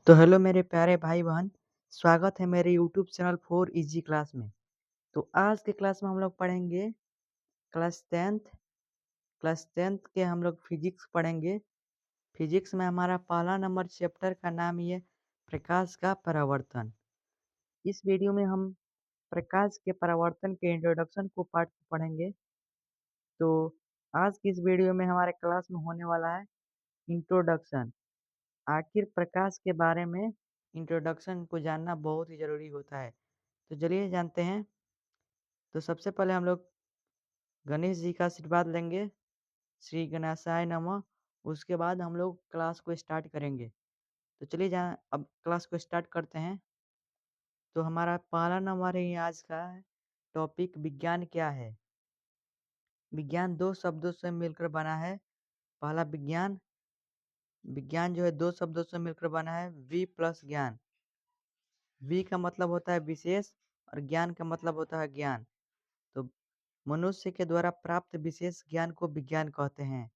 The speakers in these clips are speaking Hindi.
तो हेलो मेरे प्यारे भाई-बहन, स्वागत है मेरे YouTube channel for easy class में। तो आज के क्लास में हम लोग पढ़ेंगे क्लास 10th क्लास 10th के हम लोग फिजिक्स पढ़ेंगे। फिजिक्स में हमारा पहला नंबर चैप्टर का नाम ही है प्रकाश का परावर्तन। इस वीडियो में हम प्रकाश के परावर्तन के इंट्रोडक्शन को पार्ट पढ़ेंगे। तो आज की इस वीडियो में हमारे क्लास में होने वाला है इंट्रोडक्शन। आखिर प्रकाश के बारे में इंट्रोडक्शन को जानना बहुत ही ज़रूरी होता है। तो चलिए जानते हैं। तो सबसे पहले हम लोग गणेश जी का आशीर्वाद लेंगे, श्री गणेशाय नमः। उसके बाद हम लोग क्लास को स्टार्ट करेंगे। तो चलिए अब क्लास को स्टार्ट करते हैं। तो हमारा पहला नंबर है आज का टॉपिक विज्ञान क्या है। विज्ञान दो शब्दों से मिलकर बना है। पहला विज्ञान विज्ञान जो है दो शब्दों से मिलकर बना है, वी प्लस ज्ञान। वी का मतलब होता है विशेष और ज्ञान का मतलब होता है ज्ञान। तो मनुष्य के द्वारा प्राप्त विशेष ज्ञान को विज्ञान कहते हैं।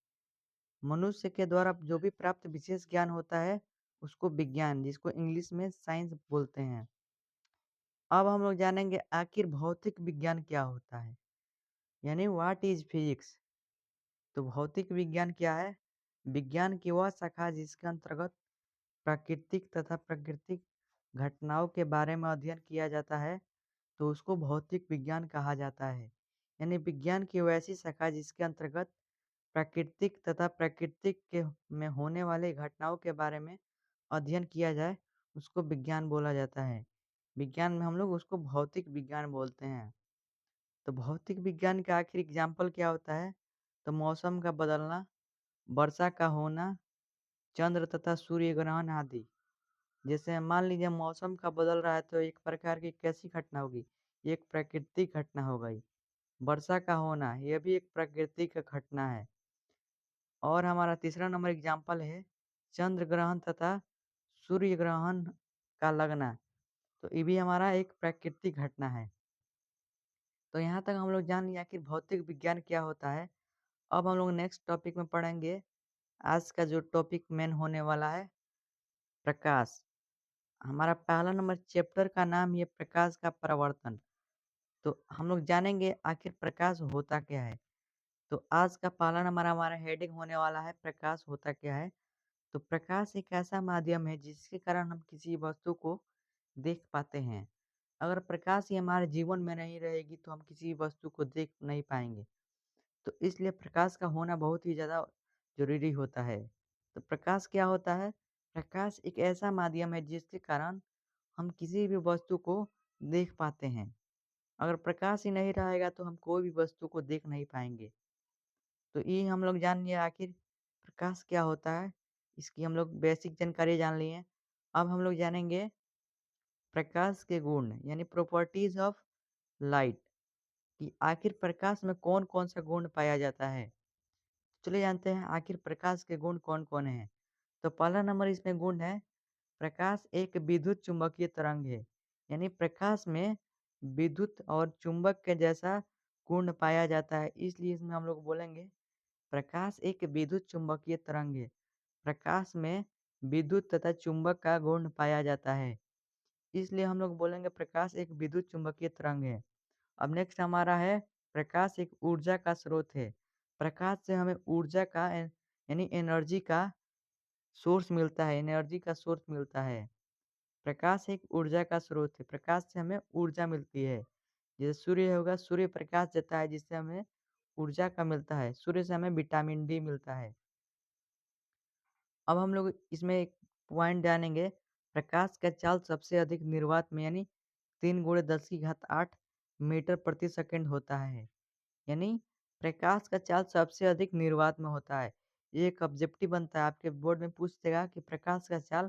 मनुष्य के द्वारा जो भी प्राप्त विशेष ज्ञान होता है उसको विज्ञान, जिसको इंग्लिश में साइंस बोलते हैं। अब हम लोग जानेंगे आखिर भौतिक विज्ञान क्या होता है, यानी व्हाट इज फिजिक्स। तो भौतिक विज्ञान क्या है? विज्ञान की वह शाखा जिसके अंतर्गत प्राकृतिक तथा प्राकृतिक घटनाओं के बारे में अध्ययन किया जाता है, तो उसको भौतिक विज्ञान कहा जाता है। यानी विज्ञान की वैसी शाखा जिसके अंतर्गत प्राकृतिक तथा प्राकृतिक के में होने वाले घटनाओं के बारे में अध्ययन किया जाए, उसको विज्ञान बोला जाता है। विज्ञान में हम लोग उसको भौतिक विज्ञान बोलते हैं। तो भौतिक विज्ञान का आखिर एग्जाम्पल क्या होता है? तो मौसम का बदलना, वर्षा का होना, चंद्र तथा सूर्य ग्रहण आदि। जैसे मान लीजिए मौसम का बदल रहा है तो एक प्रकार की कैसी घटना होगी? ये एक प्राकृतिक घटना हो गई। वर्षा का होना यह भी एक प्राकृतिक घटना है। और हमारा तीसरा नंबर एग्जाम्पल है चंद्र ग्रहण तथा सूर्य ग्रहण का लगना। तो ये भी हमारा एक प्राकृतिक घटना है। तो यहाँ तक हम लोग जान लिया कि भौतिक विज्ञान क्या होता है। अब हम लोग नेक्स्ट टॉपिक में पढ़ेंगे। आज का जो टॉपिक मेन होने वाला है प्रकाश। हमारा पहला नंबर चैप्टर का नाम ये प्रकाश का परावर्तन। तो हम लोग जानेंगे आखिर प्रकाश होता क्या है। तो आज का पहला नंबर हमारा हेडिंग होने वाला है प्रकाश होता क्या है। तो प्रकाश एक ऐसा माध्यम है जिसके कारण हम किसी वस्तु को देख पाते हैं। अगर प्रकाश ही हमारे जीवन में नहीं रहेगी तो हम किसी वस्तु को देख नहीं पाएंगे। तो इसलिए प्रकाश का होना बहुत ही ज़्यादा जरूरी होता है। तो प्रकाश क्या होता है? प्रकाश एक ऐसा माध्यम है जिसके कारण हम किसी भी वस्तु को देख पाते हैं। अगर प्रकाश ही नहीं रहेगा तो हम कोई भी वस्तु को देख नहीं पाएंगे। तो ये हम लोग जान लिए आखिर प्रकाश क्या होता है। इसकी हम लोग बेसिक जानकारी जान लिए। अब हम लोग जानेंगे प्रकाश के गुण, यानी प्रॉपर्टीज ऑफ लाइट, कि आखिर प्रकाश में कौन कौन सा गुण पाया जाता है। चलिए जानते हैं आखिर प्रकाश के गुण कौन कौन है। तो पहला नंबर इसमें गुण है प्रकाश एक विद्युत चुंबकीय तरंग है। यानी प्रकाश में विद्युत और चुंबक के जैसा गुण पाया जाता है, इसलिए इसमें हम लोग बोलेंगे प्रकाश एक विद्युत चुंबकीय तरंग है। प्रकाश में विद्युत तथा चुंबक का गुण पाया जाता है, इसलिए हम लोग बोलेंगे प्रकाश एक विद्युत चुंबकीय तरंग है। अब नेक्स्ट हमारा है प्रकाश एक ऊर्जा का स्रोत है। प्रकाश से हमें ऊर्जा का यानी एनर्जी का सोर्स मिलता है, एनर्जी का सोर्स मिलता है। प्रकाश एक ऊर्जा का स्रोत है, प्रकाश से हमें ऊर्जा मिलती है। जैसे सूर्य होगा, सूर्य प्रकाश देता है जिससे हमें ऊर्जा का मिलता है। सूर्य से हमें विटामिन डी मिलता है। अब हम लोग इसमें एक पॉइंट जानेंगे, प्रकाश का चाल सबसे अधिक निर्वात में यानी 3 × 10⁸ मीटर प्रति सेकंड होता है। यानी प्रकाश का चाल सबसे अधिक निर्वात में होता है। ये एक ऑब्जेक्टिव बनता है, आपके बोर्ड में पूछ देगा कि प्रकाश का चाल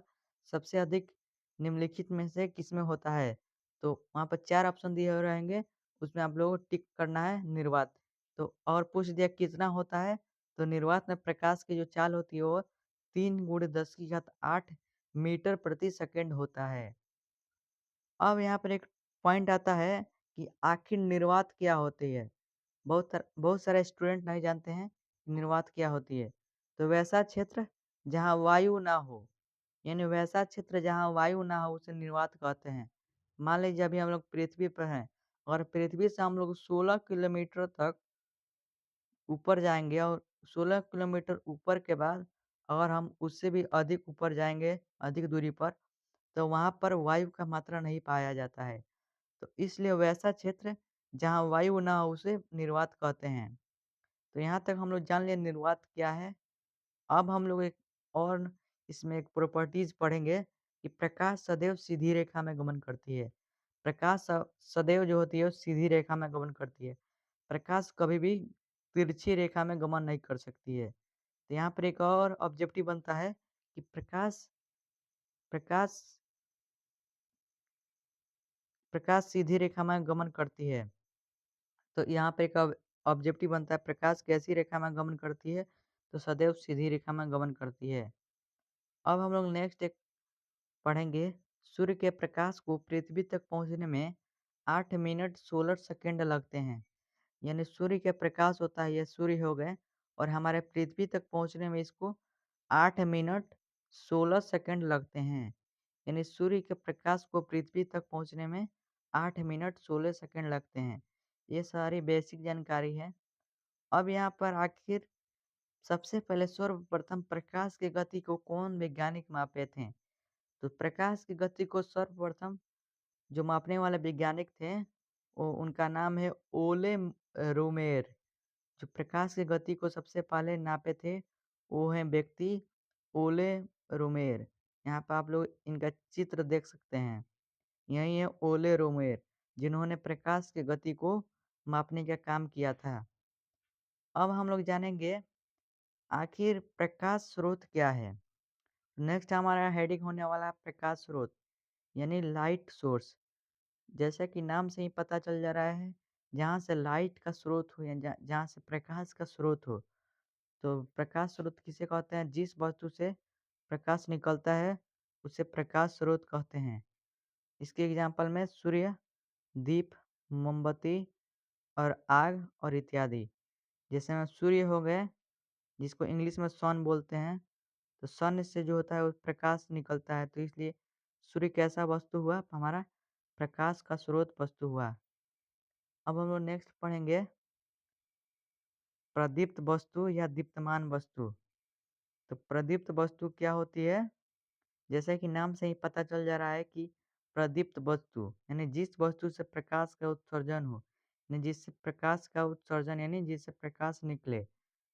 सबसे अधिक निम्नलिखित में से किसमें होता है। तो वहाँ पर 4 ऑप्शन दिए हुए रहेंगे, उसमें आप लोगों को टिक करना है निर्वात। तो और पूछ दिया कितना होता है, तो निर्वात में प्रकाश की जो चाल होती है वो 3 × 10⁸ मीटर प्रति सेकंड होता है। अब यहाँ पर एक पॉइंट आता है कि आखिर निर्वात क्या होती है। बहुत सारे स्टूडेंट नहीं जानते हैं कि निर्वात क्या होती है। तो वैसा क्षेत्र जहाँ वायु ना हो, यानी वैसा क्षेत्र जहाँ वायु ना हो उसे निर्वात कहते हैं। मान लीजिए अभी हम लोग पृथ्वी पर हैं और पृथ्वी से हम लोग 16 किलोमीटर तक ऊपर जाएँगे और 16 किलोमीटर ऊपर के बाद अगर हम उससे भी अधिक ऊपर जाएँगे, अधिक दूरी पर, तो वहाँ पर वायु का मात्रा नहीं पाया जाता है। तो इसलिए वैसा क्षेत्र जहाँ वायु ना हो उसे निर्वात कहते हैं। तो यहाँ तक हम लोग जान लिए निर्वात क्या है। अब हम लोग एक और इसमें एक प्रॉपर्टीज़ पढ़ेंगे कि प्रकाश सदैव सीधी रेखा में गमन करती है। प्रकाश सदैव जो होती है वो सीधी रेखा में गमन करती है। प्रकाश कभी भी तिरछी रेखा में गमन नहीं कर सकती है। तो यहाँ पर एक और ऑब्जेक्टिव बनता है कि प्रकाश प्रकाश प्रकाश सीधी रेखा में गमन करती है। तो यहाँ पे एक ऑब्जेक्टिव बनता है प्रकाश कैसी रेखा में गमन करती है? तो सदैव सीधी रेखा में गमन करती है। अब हम लोग नेक्स्ट एक पढ़ेंगे, सूर्य के प्रकाश को पृथ्वी तक पहुँचने में 8 मिनट 16 सेकंड लगते हैं। यानी सूर्य के प्रकाश होता है, ये सूर्य हो गए और हमारे पृथ्वी तक पहुँचने में इसको 8 मिनट 16 सेकंड लगते हैं। यानी सूर्य के प्रकाश को पृथ्वी तक पहुँचने में 8 मिनट 16 सेकंड लगते हैं। ये सारी बेसिक जानकारी है। अब यहाँ पर आखिर सबसे पहले सर्वप्रथम प्रकाश की गति को कौन वैज्ञानिक मापे थे? तो प्रकाश की गति को सर्वप्रथम जो मापने वाले वैज्ञानिक थे, वो उनका नाम है ओले रोमेर। जो प्रकाश की गति को सबसे पहले नापे थे, वो हैं व्यक्ति ओले रोमेर। यहाँ पे आप लोग इनका चित्र देख सकते हैं। यही है ओले रोमेर, जिन्होंने प्रकाश की गति को मापने का काम किया था। अब हम लोग जानेंगे आखिर प्रकाश स्रोत क्या है? नेक्स्ट हमारा हेडिंग होने वाला है प्रकाश स्रोत, यानी लाइट सोर्स। जैसा कि नाम से ही पता चल जा रहा है, जहाँ से लाइट का स्रोत हो या जहाँ से प्रकाश का स्रोत हो। तो प्रकाश स्रोत किसे कहते हैं? जिस वस्तु से प्रकाश निकलता है, उसे प्रकाश स्रोत कहते हैं। इसके एग्जाम्पल में सूर्य, दीप, मोमबत्ती और आग और इत्यादि। जैसे में सूर्य हो गए, जिसको इंग्लिश में सन बोलते हैं। तो सन से जो होता है वो प्रकाश निकलता है, तो इसलिए सूर्य कैसा वस्तु हुआ? हमारा प्रकाश का स्रोत वस्तु हुआ। अब हम लोग नेक्स्ट पढ़ेंगे प्रदीप्त वस्तु या दीप्तमान वस्तु। तो प्रदीप्त वस्तु क्या होती है? जैसे कि नाम से ही पता चल जा रहा है कि प्रदीप्त वस्तु यानी जिस वस्तु से प्रकाश का उत्सर्जन हो, यानी जिससे प्रकाश का उत्सर्जन यानी जिससे प्रकाश निकले,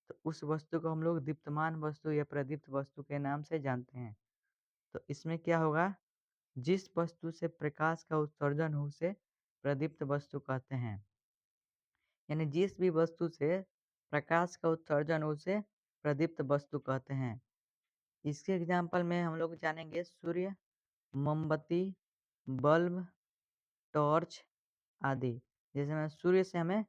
तो उस वस्तु को हम लोग दीप्तमान वस्तु या प्रदीप्त वस्तु के नाम से जानते हैं। तो इसमें क्या होगा? जिस वस्तु से प्रकाश का उत्सर्जन हो उसे प्रदीप्त वस्तु कहते हैं। यानी जिस भी वस्तु से प्रकाश का उत्सर्जन हो उसे प्रदीप्त वस्तु कहते हैं। इसके एग्जाम्पल में हम लोग जानेंगे सूर्य, मोमबत्ती, बल्ब, टॉर्च आदि। जैसे में सूर्य से हमें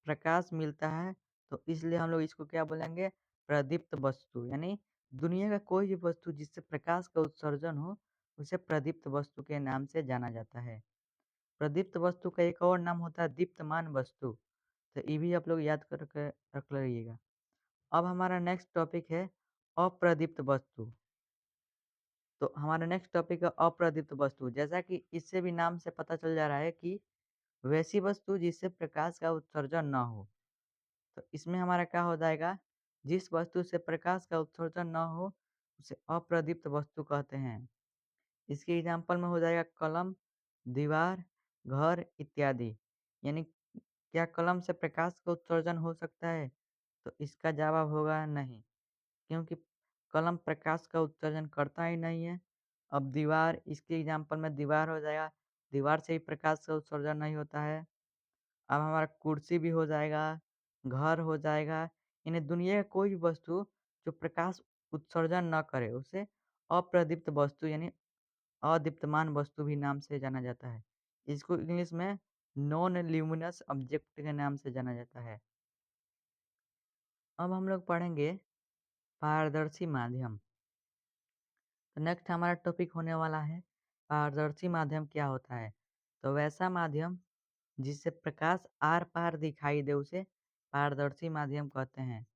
प्रकाश मिलता है, तो इसलिए हम लोग इसको क्या बोलेंगे? प्रदीप्त वस्तु। यानी दुनिया का कोई भी वस्तु जिससे प्रकाश का उत्सर्जन हो उसे प्रदीप्त वस्तु के नाम से जाना जाता है। प्रदीप्त वस्तु का एक और नाम होता है दीप्तमान वस्तु। तो ये भी आप लोग याद करके रख लीजिएगा। अब हमारा नेक्स्ट टॉपिक है अप्रदीप्त वस्तु। तो हमारा नेक्स्ट टॉपिक है अप्रदीप्त वस्तु। जैसा कि इससे भी नाम से पता चल जा रहा है कि वैसी वस्तु जिससे प्रकाश का उत्सर्जन ना हो। तो इसमें हमारा क्या हो जाएगा? जिस वस्तु से प्रकाश का उत्सर्जन ना हो उसे अप्रदीप्त वस्तु कहते हैं। इसके एग्जाम्पल में हो जाएगा कलम, दीवार, घर इत्यादि। यानी क्या कलम से प्रकाश का उत्सर्जन हो सकता है? तो इसका जवाब होगा नहीं, क्योंकि कलम प्रकाश का उत्सर्जन करता ही नहीं है। अब दीवार, इसके एग्जाम्पल में दीवार हो जाएगा, दीवार से ही प्रकाश का उत्सर्जन नहीं होता है। अब हमारा कुर्सी भी हो जाएगा, घर हो जाएगा, यानी दुनिया का कोई भी वस्तु जो प्रकाश उत्सर्जन न करे उसे अप्रदीप्त वस्तु यानी अदीप्तमान वस्तु भी नाम से जाना जाता है। इसको इंग्लिश में नॉन ल्यूमिनस ऑब्जेक्ट के नाम से जाना जाता है। अब हम लोग पढ़ेंगे पारदर्शी माध्यम। तो नेक्स्ट हमारा टॉपिक होने वाला है पारदर्शी माध्यम क्या होता है? तो वैसा माध्यम जिससे प्रकाश आर पार दिखाई दे उसे पारदर्शी माध्यम कहते हैं।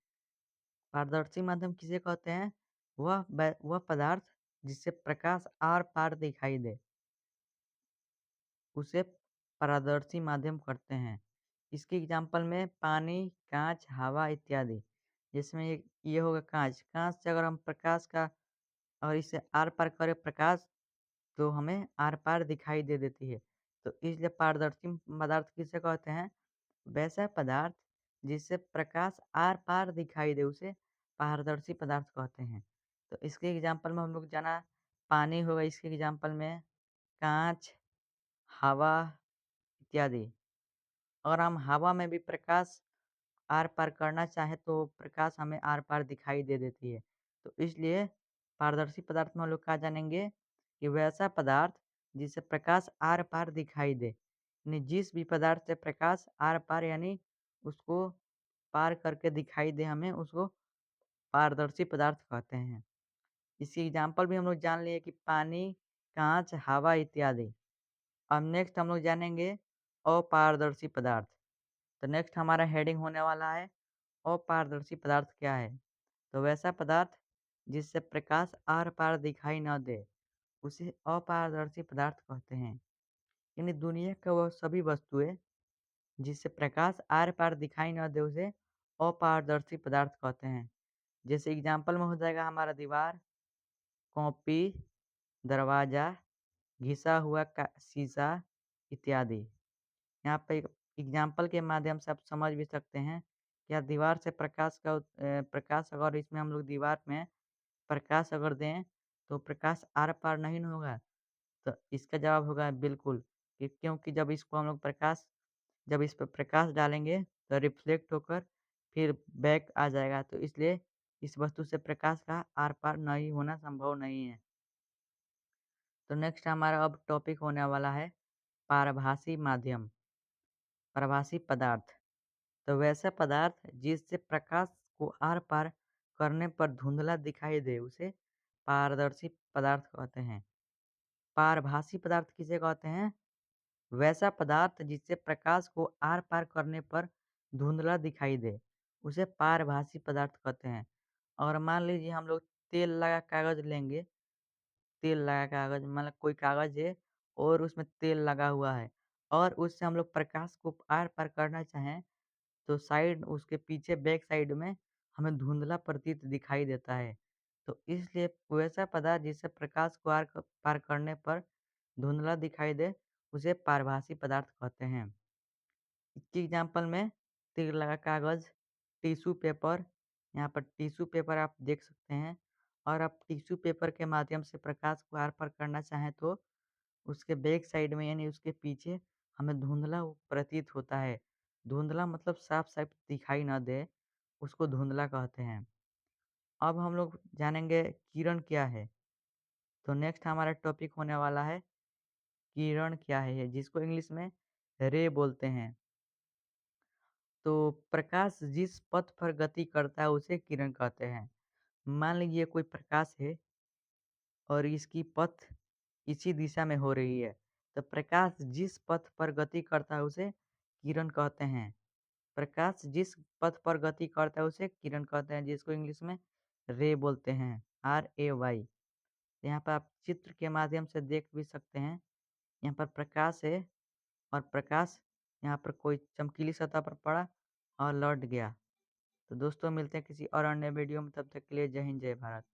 पारदर्शी माध्यम किसे कहते हैं? वह पदार्थ जिससे प्रकाश आर-पार दिखाई दे, उसे पारदर्शी माध्यम कहते हैं। इसके एग्ज़ाम्पल में पानी, काँच, हवा इत्यादि। जिसमें ये होगा काँच। काँच से अगर हम प्रकाश का और इसे आर-पार करें प्रकाश, तो हमें आर-पार दिखाई दे देती है। तो इसलिए पारदर्शी पदार्थ किसे कहते हैं? वैसा पदार्थ जिससे प्रकाश आर-पार दिखाई दे, उसे पारदर्शी पदार्थ कहते हैं। तो इसके एग्ज़ाम्पल में हम लोग जाना पानी होगा इसके एग्ज़ाम्पल में, काँच, हवा इत्यादि। अगर हम हवा में भी प्रकाश आर-पार करना चाहें तो प्रकाश हमें आर-पार दिखाई दे देती है। तो इसलिए पारदर्शी पदार्थ में हम लोग क्या जानेंगे कि वैसा पदार्थ जिससे प्रकाश आर-पार दिखाई दे। यानी जिस भी पदार्थ से प्रकाश आर-पार यानी उसको पार करके दिखाई दे हमें, उसको पारदर्शी पदार्थ कहते हैं। इसकी एग्ज़ाम्पल भी हम लोग जान लिए कि पानी, काँच, हवा इत्यादि। अब नेक्स्ट हम लोग जानेंगे अपारदर्शी पदार्थ। तो नेक्स्ट हमारा हेडिंग होने वाला है अपारदर्शी पदार्थ क्या है? तो वैसा पदार्थ जिससे प्रकाश आर-पार दिखाई न दे, उसे अपारदर्शी पदार्थ कहते हैं। यानी दुनिया का वह सभी वस्तुएँ जिससे प्रकाश आर-पार दिखाई न दे, उसे अपारदर्शी पदार्थ कहते हैं। जैसे एग्ज़ाम्पल में हो जाएगा हमारा दीवार, कॉपी, दरवाज़ा, घिसा हुआ का शीशा इत्यादि। यहाँ पे एक एग्ज़ाम्पल के माध्यम से आप समझ भी सकते हैं, क्या दीवार से प्रकाश अगर इसमें हम लोग दीवार में प्रकाश अगर दें, तो प्रकाश आर-पार नहीं न होगा? तो इसका जवाब होगा बिल्कुल, कि क्योंकि जब इस पे प्रकाश डालेंगे, तो रिफ्लेक्ट होकर फिर बैक आ जाएगा। तो इसलिए इस वस्तु से प्रकाश का आर-पार नहीं होना संभव नहीं है। तो नेक्स्ट हमारा अब टॉपिक होने वाला है पारभासी माध्यम, प्रभासी पदार्थ। तो वैसा पदार्थ जिससे प्रकाश को आर-पार करने पर धुंधला दिखाई दे, उसे पारदर्शी पदार्थ कहते हैं। पारभासी पदार्थ किसे कहते हैं? वैसा पदार्थ जिससे प्रकाश को आर-पार करने पर धुंधला दिखाई दे, उसे पारभासी पदार्थ कहते हैं। और मान लीजिए हम लोग तेल लगा कागज़ लेंगे, तेल लगा कागज़ मतलब कोई कागज़ है और उसमें तेल लगा हुआ है और उससे हम लोग प्रकाश को आर-पार करना चाहें, तो साइड उसके पीछे बैक साइड में हमें धुंधला प्रतीत दिखाई देता है। तो इसलिए वैसा पदार्थ जिससे प्रकाश को पार करने पर धुंधला दिखाई दे, उसे पारभासी पदार्थ कहते हैं। इसके एग्ज़ाम्पल में तेल लगा कागज़, टिश्यू पेपर, यहाँ पर टिश्यू पेपर आप देख सकते हैं और आप टिश्यू पेपर के माध्यम से प्रकाश को आर-पार करना चाहें तो उसके बैक साइड में यानी उसके पीछे हमें धुंधला वो प्रतीत होता है। धुंधला मतलब साफ-साफ दिखाई ना दे, उसको धुंधला कहते हैं। अब हम लोग जानेंगे किरण क्या है? तो नेक्स्ट हमारा टॉपिक होने वाला है किरण क्या है ये? जिसको इंग्लिश में रे बोलते हैं। तो प्रकाश जिस पथ पर गति करता है उसे किरण कहते हैं। मान लीजिए कोई प्रकाश है और इसकी पथ इसी दिशा में हो रही है, तो प्रकाश जिस पथ पर गति करता है उसे किरण कहते हैं। प्रकाश जिस पथ पर गति करता है उसे किरण कहते हैं, जिसको इंग्लिश में रे बोलते हैं, RAY। यहाँ पर आप चित्र के माध्यम से देख भी सकते हैं, यहाँ पर प्रकाश है और प्रकाश यहाँ पर कोई चमकीली सतह पर पड़ा और लौट गया। तो दोस्तों मिलते हैं किसी और अन्य वीडियो में, तब तक के लिए जय हिंद, जय भारत।